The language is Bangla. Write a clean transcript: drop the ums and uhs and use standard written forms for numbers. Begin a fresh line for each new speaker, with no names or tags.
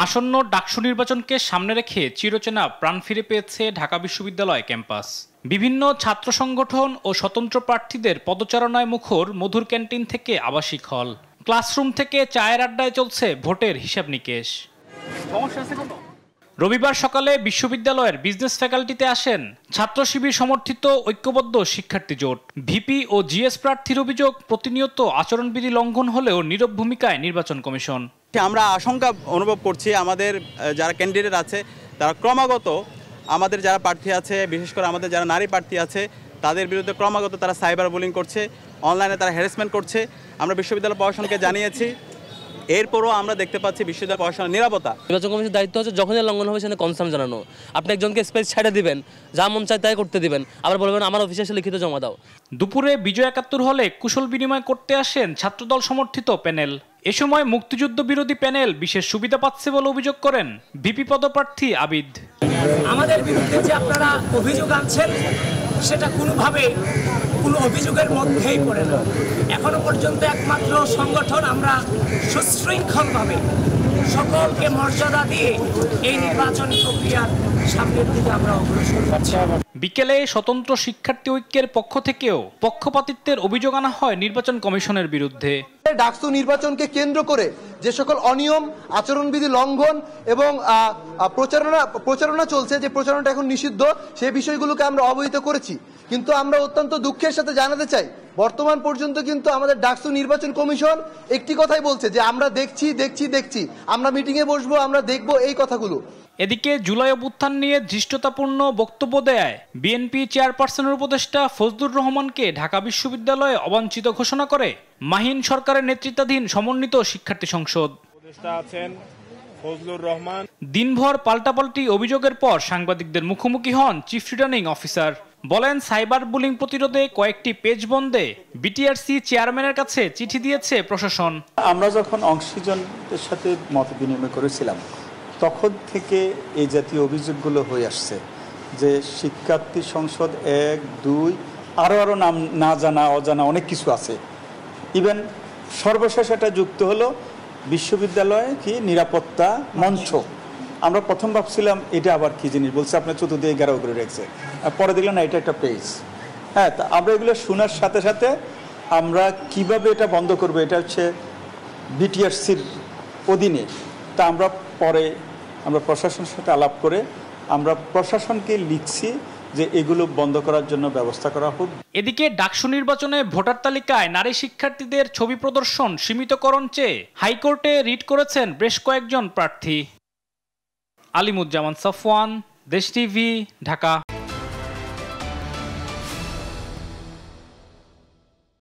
আসন্ন ডাকসু নির্বাচনকে সামনে রেখে চিরচেনা প্রাণ ফিরে পেয়েছে ঢাকা বিশ্ববিদ্যালয় ক্যাম্পাস। বিভিন্ন ছাত্র সংগঠন ও স্বতন্ত্র প্রার্থীদের পদচারণায় মুখর মধুর ক্যান্টিন থেকে আবাসিক হল, ক্লাসরুম থেকে চায়ের আড্ডায় চলছে ভোটের হিসাব নিকেশ। রবিবার সকালে বিশ্ববিদ্যালয়ের বিজনেস ফ্যাকাল্টিতে আসেন ছাত্র শিবির সমর্থিত ঐক্যবদ্ধ শিক্ষার্থী জোট। ভিপি ও জিএস প্রার্থীর অভিযোগ, প্রতিনিয়ত আচরণবিধি লঙ্ঘন হলেও নীরব ভূমিকায় নির্বাচন কমিশন।
আমরা আশঙ্কা অনুভব করছি, আমাদের যারা ক্যান্ডিডেট আছে তারা ক্রমাগত, আমাদের যারা প্রার্থী আছে, বিশেষ করে আমাদের যারা নারী প্রার্থী আছে, তাদের বিরুদ্ধে ক্রমাগত তারা সাইবার বুলিং করছে, অনলাইনে তারা হ্যারাসমেন্ট করছে। আমরা বিশ্ববিদ্যালয় প্রশাসনকে জানিয়েছি, এরপরও আমরা দেখতে পাচ্ছি বিশ্ববিদ্যালয় প্রশাসনের নিরাপত্তা।
নির্বাচন কমিশনের দায়িত্ব হচ্ছে যখনই লঙ্ঘন হবে সেখানে কনসার্ন জানানো। আপনি একজনকে স্পেস ছেড়ে দিবেন, যা মন চায় তাই করতে দিবেন, আবার বলবেন আমার অফিসে এসে লিখিত জমা দাও।
দুপুরে বিজয় ৭১ হলে কুশল বিনিময় করতে আসেন ছাত্রদল সমর্থিত প্যানেল। এ সময় মুক্তিযুদ্ধ বিরোধী প্যানেল বিশেষ সুবিধা পাচ্ছে বলে অভিযোগ করেন ভিপি পদপ্রার্থী আবিদ।
আমাদের বিরুদ্ধে যে আপনারা অভিযোগ আনছেন সেটা কোনোভাবে কোনো অভিযোগের মধ্যেই পড়ে না। এখনো পর্যন্ত একমাত্র সংগঠন আমরা সুশৃঙ্খলভাবে সকলকে মর্যাদা দিয়ে এই নির্বাচন প্রক্রিয়ার সামনের দিকে আমরা অগ্রসর হচ্ছি।
বিকেলে স্বতন্ত্র শিক্ষার্থী ঐক্যের পক্ষ থেকেও পক্ষপাতিত্বের অভিযোগ আনা হয় নির্বাচন কমিশনের বিরুদ্ধে।
ডাকসু নির্বাচনকে কেন্দ্র করে যে সকল অনিয়ম, আচরণবিধি লঙ্ঘন এবং প্রচারণা চলছে, যে প্রচারণাটা এখন নিষিদ্ধ, সেই বিষয়গুলোকে আমরা অবহিত করেছি। কিন্তু আমরা অত্যন্ত দুঃখের সাথে জানাতে চাই, বর্তমান পর্যন্ত কিন্তু আমাদের ডাকসু নির্বাচন কমিশন একটি কথাই বলছে যে আমরা দেখছি, আমরা মিটিংয়ে বসবো, আমরা দেখব, এই কথাগুলো।
এদিকে জুলাই অভ্যুত্থান নিয়ে ধৃষ্টতাপূর্ণ বক্তব্য দেয় বিএনপি চেয়ারপারসনের উপদেষ্টা ফজলুর রহমানকে ঢাকা বিশ্ববিদ্যালয়ে অবাঞ্ছিত ঘোষণা করে মাহিন সরকারের নেতৃত্বাধীন সমন্বিত শিক্ষার্থী সংসদ। দিনভর পাল্টাপাল্টি অভিযোগের পর সাংবাদিকদের মুখোমুখি হন চিফ রিটার্নিং অফিসার। বলেন, সাইবার বুলিং প্রতিরোধে কয়েকটি পেজ বন্ধে বিটিআরসি চেয়ারম্যানের কাছে চিঠি দিয়েছে প্রশাসন।
আমরা যখন অংশীজনদের সাথে মত বিনিময় করেছিলাম, তখন থেকে এই জাতীয় অভিযোগগুলো হয়ে আসছে যে শিক্ষার্থী সংসদ ১, ২ আরও নাম না জানা অজানা অনেক কিছু আছে। ইভেন সর্বশেষ এটা যুক্ত হলো বিশ্ববিদ্যালয়ে কি নিরাপত্তা মঞ্চ। আমরা প্রথম ভাবছিলাম এটা আবার কি জিনিস, বলছে আপনার চতুর্দিকে ঘেরাও করে রেখেছে, পরে দেখলাম না, এটা একটা পেজ। হ্যাঁ, তা আমরা এগুলো শোনার সাথে সাথে আমরা কিভাবে এটা বন্ধ করবো, এটা হচ্ছে বিটিআরসির অধীনে। তা আমরা পরে প্রশাসনের সাথে আলাপ করে আমরা প্রশাসনকে লিখছি যে এগুলো বন্ধ করার জন্য ব্যবস্থা করা হোক।
এদিকে ডাকসু নির্বাচনে ভোটার তালিকায় নারী শিক্ষার্থীদের ছবি প্রদর্শন সীমিতকরণ চেয়ে হাইকোর্টে রিট করেছেন বেশ কয়েকজন প্রার্থী। আলিমুজ্জামান সাফওয়ান, দেশ টিভি, ঢাকা।